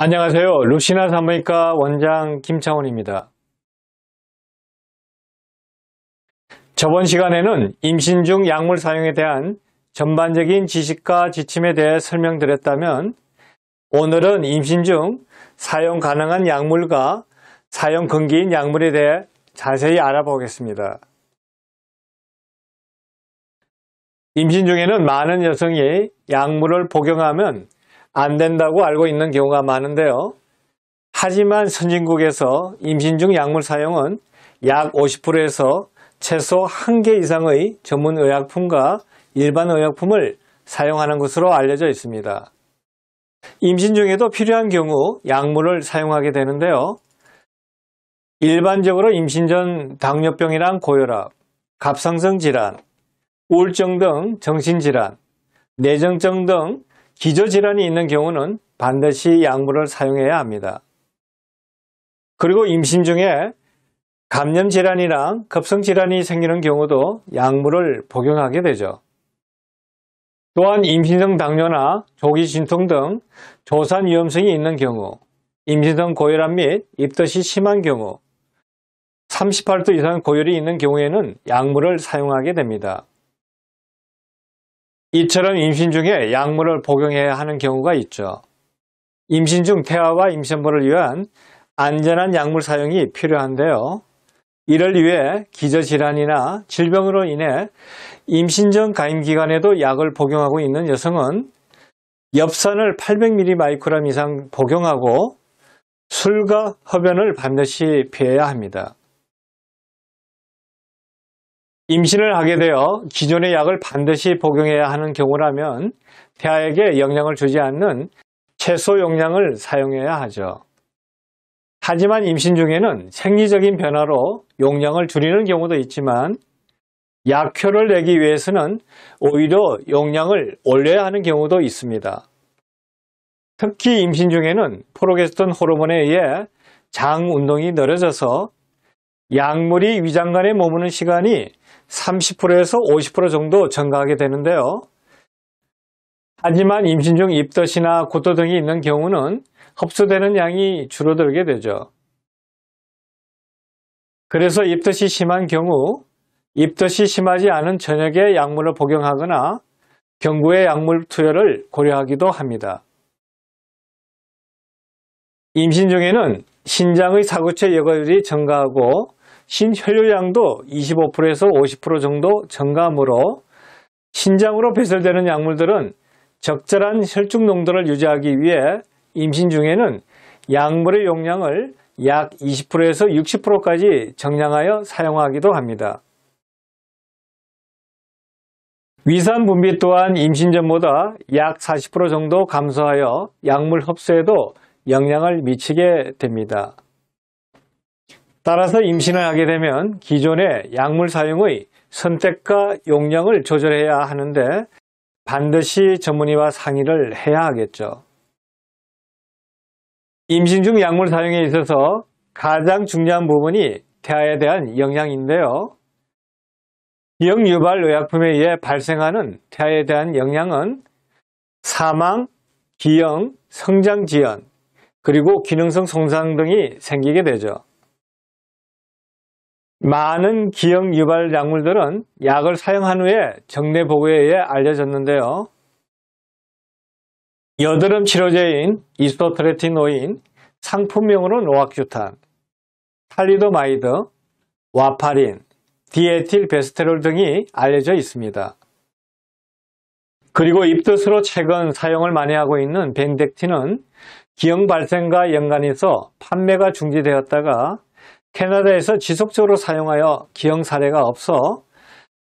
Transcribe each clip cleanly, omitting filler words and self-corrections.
안녕하세요. 루시나 산부인과 원장 김창원입니다. 저번 시간에는 임신 중 약물 사용에 대한 전반적인 지식과 지침에 대해 설명드렸다면 오늘은 임신 중 사용 가능한 약물과 사용 금기인 약물에 대해 자세히 알아보겠습니다. 임신 중에는 많은 여성이 약물을 복용하면 안 된다고 알고 있는 경우가 많은데요. 하지만 선진국에서 임신 중 약물 사용은 약 50%에서 최소 1개 이상의 전문 의약품과 일반 의약품을 사용하는 것으로 알려져 있습니다. 임신 중에도 필요한 경우 약물을 사용하게 되는데요. 일반적으로 임신 전 당뇨병이랑 고혈압, 갑상선 질환, 우울증 등 정신질환, 뇌정증 등 기저질환이 있는 경우는 반드시 약물을 사용해야 합니다. 그리고 임신 중에 감염질환이랑 급성질환이 생기는 경우도 약물을 복용하게 되죠. 또한 임신성 당뇨나 조기 진통 등 조산 위험성이 있는 경우, 임신성 고혈압 및 입덧이 심한 경우, 38도 이상 고열이 있는 경우에는 약물을 사용하게 됩니다. 이처럼 임신 중에 약물을 복용해야 하는 경우가 있죠. 임신 중 태아와 임신부를 위한 안전한 약물 사용이 필요한데요. 이를 위해 기저질환이나 질병으로 인해 임신 전 가임 기간에도 약을 복용하고 있는 여성은 엽산을 800mg 이상 복용하고 술과 흡연을 반드시 피해야 합니다. 임신을 하게 되어 기존의 약을 반드시 복용해야 하는 경우라면 태아에게 영향을 주지 않는 최소 용량을 사용해야 하죠. 하지만 임신 중에는 생리적인 변화로 용량을 줄이는 경우도 있지만 약효를 내기 위해서는 오히려 용량을 올려야 하는 경우도 있습니다. 특히 임신 중에는 프로게스테론 호르몬에 의해 장 운동이 느려져서 약물이 위장관에 머무는 시간이 30%에서 50% 정도 증가하게 되는데요. 하지만 임신 중 입덧이나 구토 등이 있는 경우는 흡수되는 양이 줄어들게 되죠. 그래서 입덧이 심한 경우, 입덧이 심하지 않은 저녁에 약물을 복용하거나 경구의 약물 투여를 고려하기도 합니다. 임신 중에는 신장의 사구체 여과율이 증가하고 신혈류량도 25%에서 50% 정도 증가하므로 신장으로 배설되는 약물들은 적절한 혈중 농도를 유지하기 위해 임신 중에는 약물의 용량을 약 20%에서 60%까지 정량하여 사용하기도 합니다. 위산 분비 또한 임신 전보다 약 40% 정도 감소하여 약물 흡수에도 영향을 미치게 됩니다. 따라서 임신을 하게 되면 기존의 약물 사용의 선택과 용량을 조절해야 하는데 반드시 전문의와 상의를 해야 하겠죠. 임신 중 약물 사용에 있어서 가장 중요한 부분이 태아에 대한 영향인데요. 기형 유발 의약품에 의해 발생하는 태아에 대한 영향은 사망, 기형, 성장 지연, 그리고 기능성 손상 등이 생기게 되죠. 많은 기형 유발 약물들은 약을 사용한 후에 정례 보고에 의해 알려졌는데요. 여드름 치료제인 이소트레티노인, 상품명으로 노악규탄, 탈리도마이드, 와파린, 디에틸베스테롤 등이 알려져 있습니다. 그리고 입덧으로 최근 사용을 많이 하고 있는 벤덱틴은 기형 발생과 연관해서 판매가 중지되었다가 캐나다에서 지속적으로 사용하여 기형 사례가 없어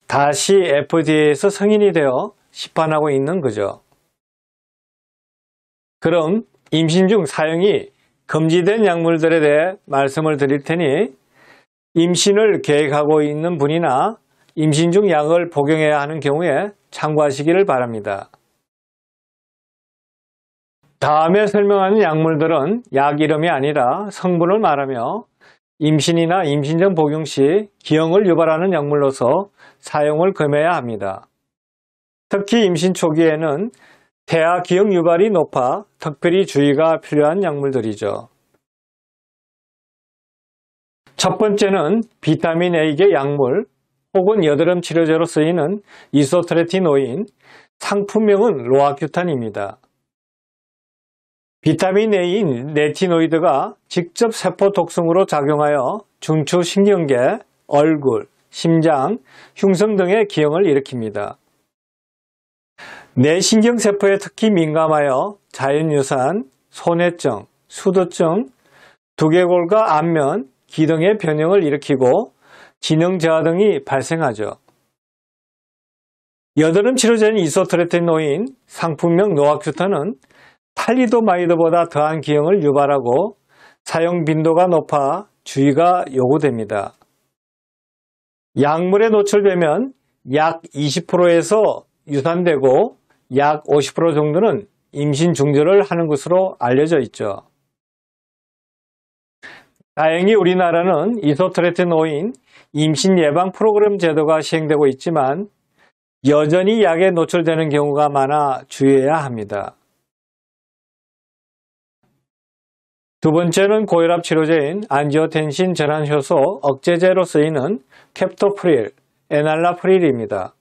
다시 FDA에서 승인이 되어 시판하고 있는 거죠. 그럼 임신 중 사용이 금지된 약물들에 대해 말씀을 드릴 테니 임신을 계획하고 있는 분이나 임신 중 약을 복용해야 하는 경우에 참고하시기를 바랍니다. 다음에 설명하는 약물들은 약 이름이 아니라 성분을 말하며 임신이나 임신 전 복용 시 기형을 유발하는 약물로서 사용을 금해야 합니다. 특히 임신 초기에는 태아 기억 유발이 높아 특별히 주의가 필요한 약물들이죠. 첫 번째는 비타민 A계 약물 혹은 여드름 치료제로 쓰이는 이소트레티노인, 상품명은 로아큐탄입니다. 비타민 A인 레티노이드가 직접 세포 독성으로 작용하여 중추신경계, 얼굴, 심장, 흉성 등의 기형을 일으킵니다. 뇌신경세포에 특히 민감하여 자연유산, 손해증, 수두증, 두개골과 안면, 귀 등의 변형을 일으키고 지능 저하 등이 발생하죠. 여드름 치료제인 이소트레티노인, 상품명 노아큐탄은 탈리도마이드보다 더한 기형을 유발하고 사용 빈도가 높아 주의가 요구됩니다. 약물에 노출되면 약 20%에서 유산되고 약 50% 정도는 임신 중절을 하는 것으로 알려져 있죠. 다행히 우리나라는 이소트레티노인 임신 예방 프로그램 제도가 시행되고 있지만 여전히 약에 노출되는 경우가 많아 주의해야 합니다. 두 번째는 고혈압 치료제인 안지오텐신 전환 효소 억제제로 쓰이는 캡토프릴, 에날라프릴입니다.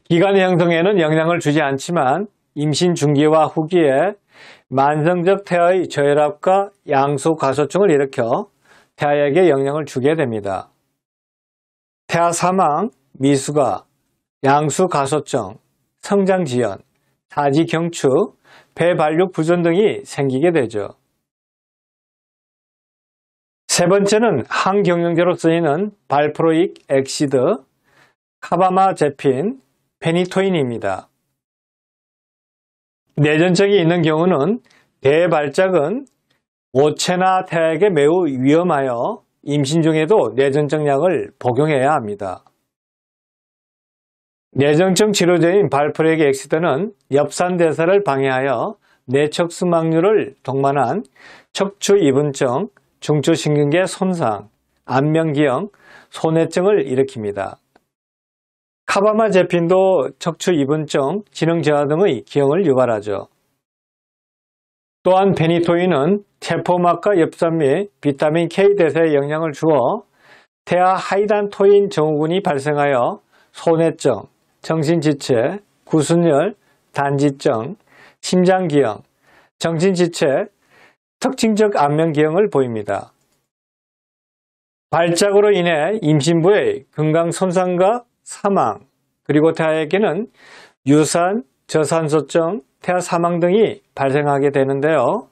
기관 형성에는 영향을 주지 않지만 임신 중기와 후기에 만성적 태아의 저혈압과 양수 가소증을 일으켜 태아에게 영향을 주게 됩니다. 태아 사망, 미숙아, 양수 가소증, 성장 지연, 사지 경추, 배발육 부전 등이 생기게 되죠. 세 번째는 항경영제로 쓰이는 발프로익 액시드, 카바마제핀, 페니토인입니다. 뇌전증이 있는 경우는 대발작은 오체나 태아에게 매우 위험하여 임신 중에도 뇌전증 약을 복용해야 합니다. 뇌전증 치료제인 발프로익 액시드는 엽산대사를 방해하여 뇌척수막류를 동반한 척추 이분증, 중추신경계 손상, 안면기형, 손해증을 일으킵니다. 카바마제핀도 척추 이분증, 지능 저하 등의 기형을 유발하죠. 또한 페니토인은 세포막과 엽산 및 비타민 K 대사에 영향을 주어 태아 하이단토인 증후군이 발생하여 손해증, 정신지체, 구순열, 단지증, 심장기형, 정신지체, 특징적 안면기형을 보입니다. 발작으로 인해 임신부의 건강 손상과 사망, 그리고 태아에게는 유산, 저산소증, 태아 사망 등이 발생하게 되는데요.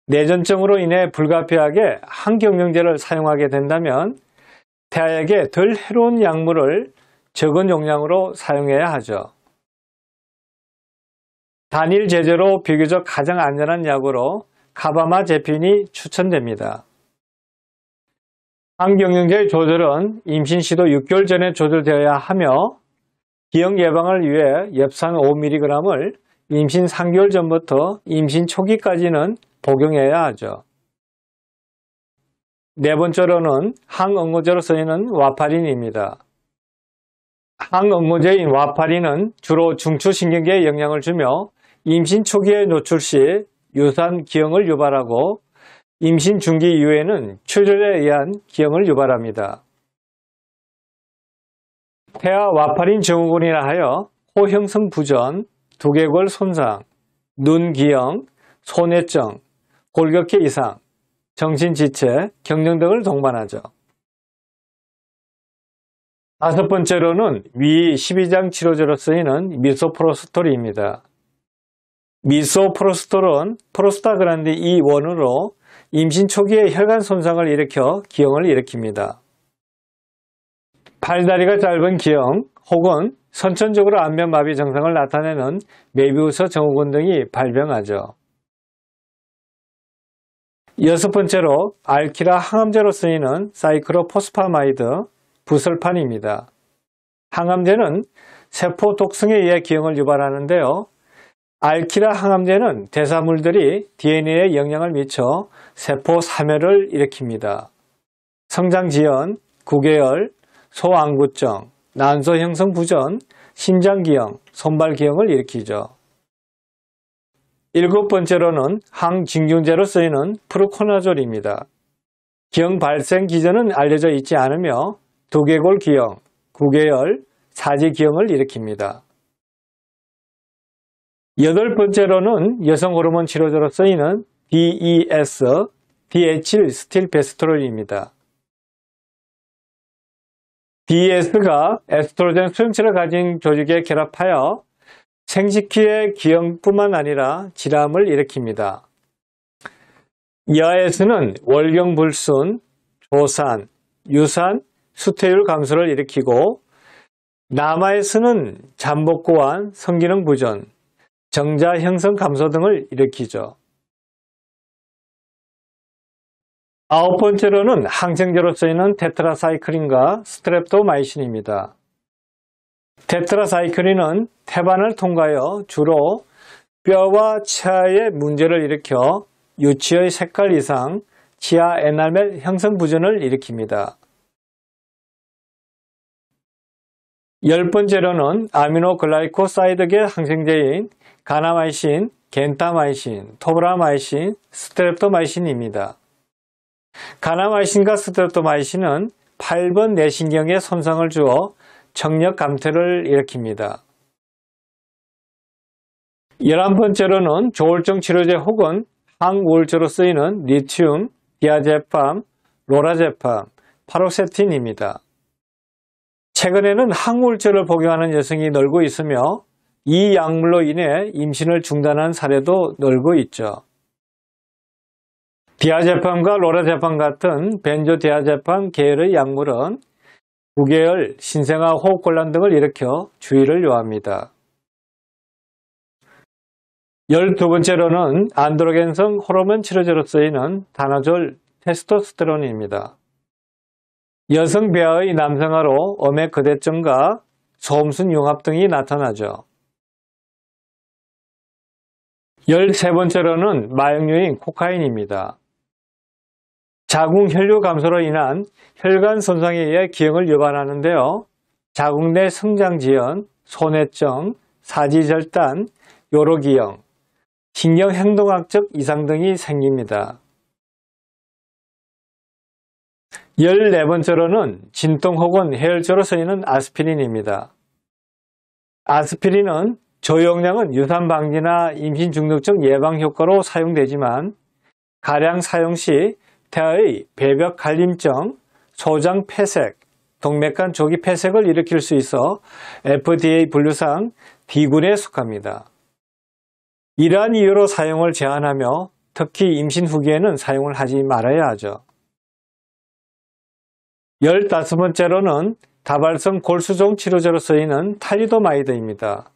뇌전증으로 인해 불가피하게 항경영제를 사용하게 된다면 태아에게 덜 해로운 약물을 적은 용량으로 사용해야 하죠. 단일 제제로 비교적 가장 안전한 약으로 카바마제핀이 추천됩니다. 항경영제의 조절은 임신 시도 6개월 전에 조절되어야 하며 기형 예방을 위해 엽산 5mg을 임신 3개월 전부터 임신 초기까지는 복용해야 하죠. 네 번째로는 항응고제로 쓰이는 와파린입니다. 항응고제인 와파린은 주로 중추신경계에 영향을 주며 임신 초기에 노출 시 유산 기형을 유발하고 임신 중기 이후에는 출혈에 의한 기형을 유발합니다. 태아 와파린 증후군이라 하여 코 형성 부전, 두개골 손상, 눈 기형, 손해증, 골격계 이상, 정신지체, 경련 등을 동반하죠. 다섯 번째로는 위 12장 치료제로 쓰이는 미소프로스톨입니다. 미소프로스톨은 프로스타그란딘 E1으로 임신 초기에 혈관 손상을 일으켜 기형을 일으킵니다. 팔다리가 짧은 기형 혹은 선천적으로 안면마비 증상을 나타내는 메비우스 증후군 등이 발병하죠. 여섯 번째로 알키라 항암제로 쓰이는 사이클로포스파마이드, 부설판입니다. 항암제는 세포 독성에 의해 기형을 유발하는데요. 알키라 항암제는 대사물들이 DNA에 영향을 미쳐 세포 사멸을 일으킵니다. 성장지연, 구개열, 소안구증, 난소 형성 부전, 신장기형, 손발기형을 일으키죠. 7번째로는 항진균제로 쓰이는 프루코나졸입니다. 기형 발생 기전은 알려져 있지 않으며 두개골 기형, 구개열, 사지기형을 일으킵니다. 8번째로는 여성 호르몬 치료제로 쓰이는 DES, 디에칠 스틸베스토롤입니다. DES가 에스트로겐 수용체를 가진 조직에 결합하여 생식기의 기형뿐만 아니라 질암을 일으킵니다. 이하에서는 월경불순, 조산, 유산, 수태율 감소를 일으키고 남하에서는 잠복고환, 성기능 부전, 정자 형성 감소 등을 일으키죠. 9번째로는 항생제로 쓰이는 테트라사이클린과 스트랩토마이신입니다. 테트라사이클린은 태반을 통과하여 주로 뼈와 치아에 문제를 일으켜 유치의 색깔 이상, 치아 에나멜 형성 부전을 일으킵니다. 10번째로는 아미노글라이코사이드계 항생제인 가나마이신, 겐타마이신, 토브라마이신, 스트랩토마이신입니다. 가나마이신과 스트랩토마이신은 8번 내신경에 손상을 주어 청력 감퇴를 일으킵니다. 11번째로는 조울증 치료제 혹은 항우울제로 쓰이는 리튬, 디아제팜, 로라제팜, 파로세틴입니다. 최근에는 항우울제를 복용하는 여성이 늘고 있으며 이 약물로 인해 임신을 중단한 사례도 늘고 있죠. 디아제팜과 로라제팜 같은 벤조디아제팜 계열의 약물은 구개열, 신생아 호흡곤란 등을 일으켜 주의를 요합니다. 12번째로는 안드로겐성 호르몬 치료제로 쓰이는 다나졸 테스토스테론입니다. 여성 배아의 남성화로 음액거대증과 소음순 융합 등이 나타나죠. 13번째로는 마약류인 코카인입니다. 자궁 혈류 감소로 인한 혈관 손상에 의해 기형을 유발하는데요. 자궁 내 성장지연, 소뇌증, 사지절단, 요로기형, 신경행동학적 이상 등이 생깁니다. 14번째로는 진통 혹은 해열제로 쓰이는 아스피린입니다. 아스피린은 저용량은 유산 방지나 임신 중독증 예방 효과로 사용되지만 가량 사용 시 태아의 배벽 갈림증, 소장 폐색, 동맥간 조기 폐색을 일으킬 수 있어 FDA 분류상 D군에 속합니다. 이러한 이유로 사용을 제한하며 특히 임신 후기에는 사용을 하지 말아야 하죠. 15번째로는 다발성 골수종 치료제로 쓰이는 탈리도마이드입니다.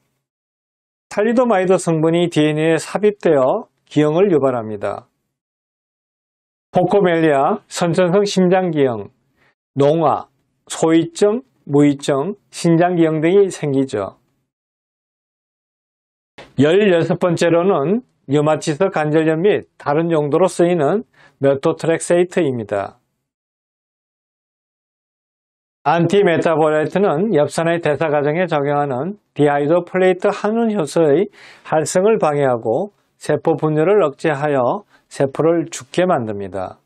탈리도마이드 성분이 DNA에 삽입되어 기형을 유발합니다. 포코멜리아, 선천성 심장기형, 농화, 소위증, 무위증, 신장기형 등이 생기죠. 16번째로는 류마티스 관절염 및 다른 용도로 쓰이는 메토트렉세이트입니다. 안티메타볼라이트는 엽산의 대사 과정에 적용하는 디하이드로폴레이트 한운 효소의 활성을 방해하고 세포 분열을 억제하여 세포를 죽게 만듭니다.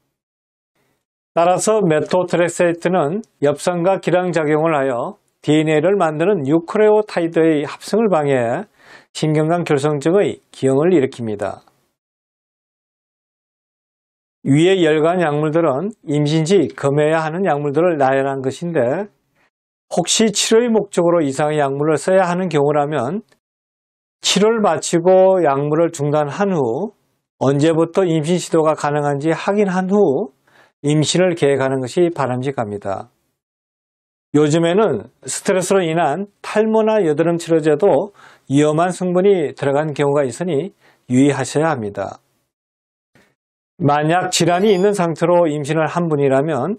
따라서 메토트렉세이트는 엽산과 기량작용을 하여 DNA를 만드는 뉴크레오타이드의 합성을 방해해 신경관 결성증의 기형을 일으킵니다. 위의 열간 약물들은 임신 시 금해야 하는 약물들을 나열한 것인데 혹시 치료의 목적으로 이상의 약물을 써야 하는 경우라면 치료를 마치고 약물을 중단한 후 언제부터 임신 시도가 가능한지 확인한 후 임신을 계획하는 것이 바람직합니다. 요즘에는 스트레스로 인한 탈모나 여드름 치료제도 위험한 성분이 들어간 경우가 있으니 유의하셔야 합니다. 만약 질환이 있는 상태로 임신을 한 분이라면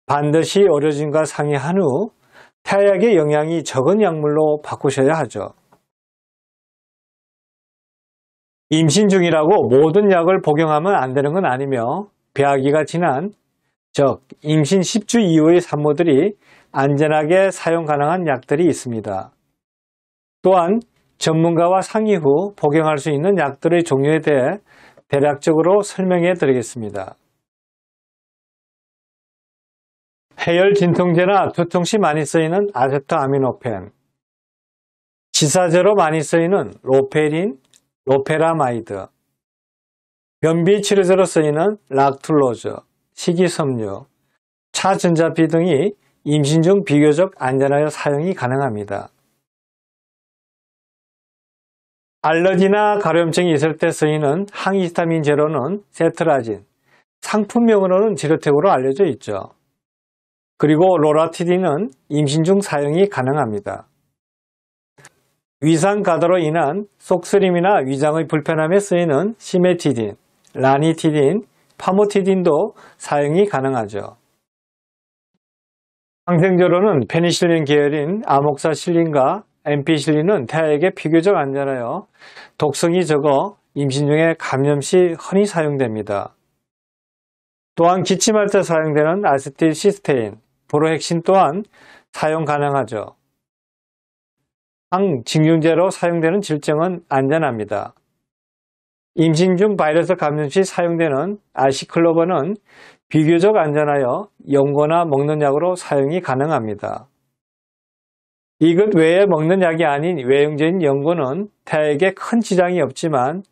반드시 의료진과 상의한 후 태아약의 영향이 적은 약물로 바꾸셔야 하죠. 임신 중이라고 모든 약을 복용하면 안 되는 건 아니며 배아기가 지난, 즉 임신 10주 이후의 산모들이 안전하게 사용 가능한 약들이 있습니다. 또한 전문가와 상의 후 복용할 수 있는 약들의 종류에 대해 대략적으로 설명해 드리겠습니다. 해열 진통제나 두통 시 많이 쓰이는 아세트아미노펜, 지사제로 많이 쓰이는 로페린, 로페라마이드, 변비 치료제로 쓰이는 락툴로즈, 식이섬유, 차전자피 등이 임신 중 비교적 안전하여 사용이 가능합니다. 알러지나 가려움증이 있을 때 쓰이는 항히스타민 제로는 세트라진, 상품명으로는 지르텍으로 알려져 있죠. 그리고 로라티딘은 임신 중 사용이 가능합니다. 위산 과다로 인한 속쓰림이나 위장의 불편함에 쓰이는 시메티딘, 라니티딘, 파모티딘도 사용이 가능하죠. 항생제로는 페니실린 계열인 아목사실린과 엠피실린은 태아에게 비교적 안전하여 독성이 적어 임신 중에 감염 시 흔히 사용됩니다. 또한 기침할 때 사용되는 아세틸시스테인, 브로헥신 또한 사용 가능하죠. 항증균제로 사용되는 질정은 안전합니다. 임신 중 바이러스 감염 시 사용되는 아시클로버는 비교적 안전하여 연고나 먹는 약으로 사용이 가능합니다. 이것 외에 먹는 약이 아닌 외용제인 연고는 태아에게 큰 지장이 없지만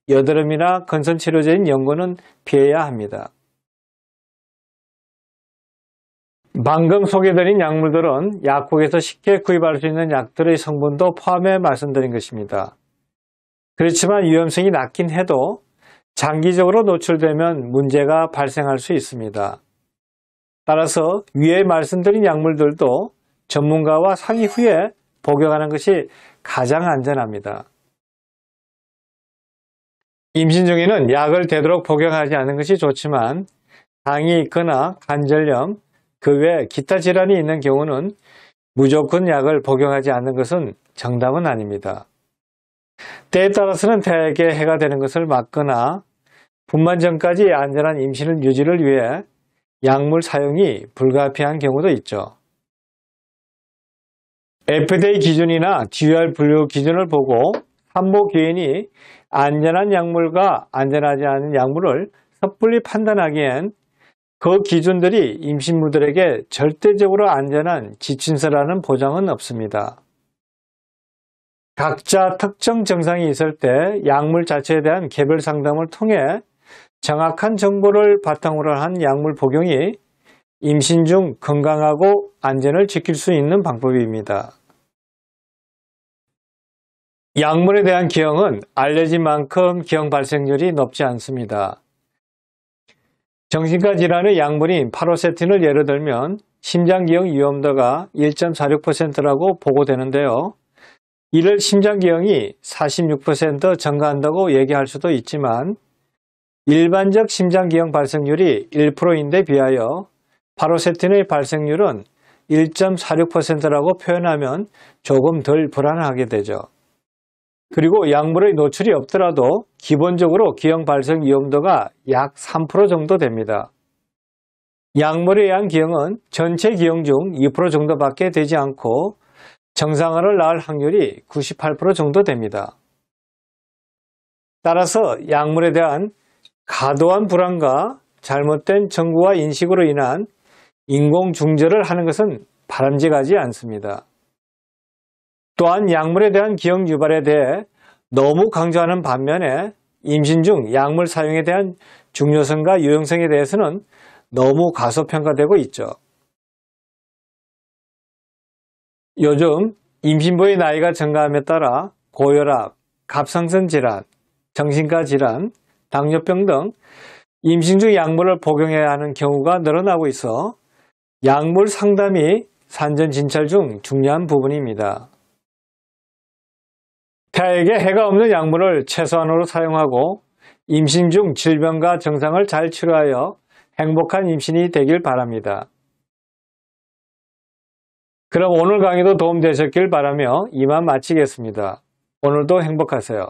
여드름이나 건선치료제인 연고는 피해야 합니다. 방금 소개드린 약물들은 약국에서 쉽게 구입할 수 있는 약들의 성분도 포함해 말씀드린 것입니다. 그렇지만 위험성이 낮긴 해도 장기적으로 노출되면 문제가 발생할 수 있습니다. 따라서 위에 말씀드린 약물들도 전문가와 상의 후에 복용하는 것이 가장 안전합니다. 임신 중에는 약을 되도록 복용하지 않는 것이 좋지만 당이 있거나 관절염, 그 외 기타 질환이 있는 경우는 무조건 약을 복용하지 않는 것은 정답은 아닙니다. 때에 따라서는 태아에게 해가 되는 것을 막거나 분만 전까지 안전한 임신 유지를 위해 약물 사용이 불가피한 경우도 있죠. FDA 기준이나 GR 분류 기준을 보고 산모기인이 안전한 약물과 안전하지 않은 약물을 섣불리 판단하기엔 그 기준들이 임신부들에게 절대적으로 안전한 지침서라는 보장은 없습니다. 각자 특정 증상이 있을 때 약물 자체에 대한 개별 상담을 통해 정확한 정보를 바탕으로 한 약물 복용이 임신 중 건강하고 안전을 지킬 수 있는 방법입니다. 약물에 대한 기형은 알레르기만큼 기형 발생률이 높지 않습니다. 정신과 질환의 약물인 파로세틴을 예를 들면 심장기형 위험도가 1.46%라고 보고되는데요. 이를 심장기형이 46% 증가한다고 얘기할 수도 있지만 일반적 심장기형 발생률이 1%인데 비하여 파로세틴의 발생률은 1.46%라고 표현하면 조금 덜 불안하게 되죠. 그리고 약물의 노출이 없더라도 기본적으로 기형 발생 위험도가 약 3% 정도 됩니다. 약물에 의한 기형은 전체 기형 중 2% 정도밖에 되지 않고 정상화를 낳을 확률이 98% 정도 됩니다. 따라서 약물에 대한 과도한 불안과 잘못된 정보와 인식으로 인한 인공중절을 하는 것은 바람직하지 않습니다. 또한 약물에 대한 기형 유발에 대해 너무 강조하는 반면에 임신 중 약물 사용에 대한 중요성과 유용성에 대해서는 너무 과소평가되고 있죠. 요즘 임신부의 나이가 증가함에 따라 고혈압, 갑상선 질환, 정신과 질환, 당뇨병 등 임신 중 약물을 복용해야 하는 경우가 늘어나고 있어 약물 상담이 산전 진찰 중 중요한 부분입니다. 태아에게 해가 없는 약물을 최소한으로 사용하고 임신 중 질병과 증상을 잘 치료하여 행복한 임신이 되길 바랍니다. 그럼 오늘 강의도 도움되셨길 바라며 이만 마치겠습니다. 오늘도 행복하세요.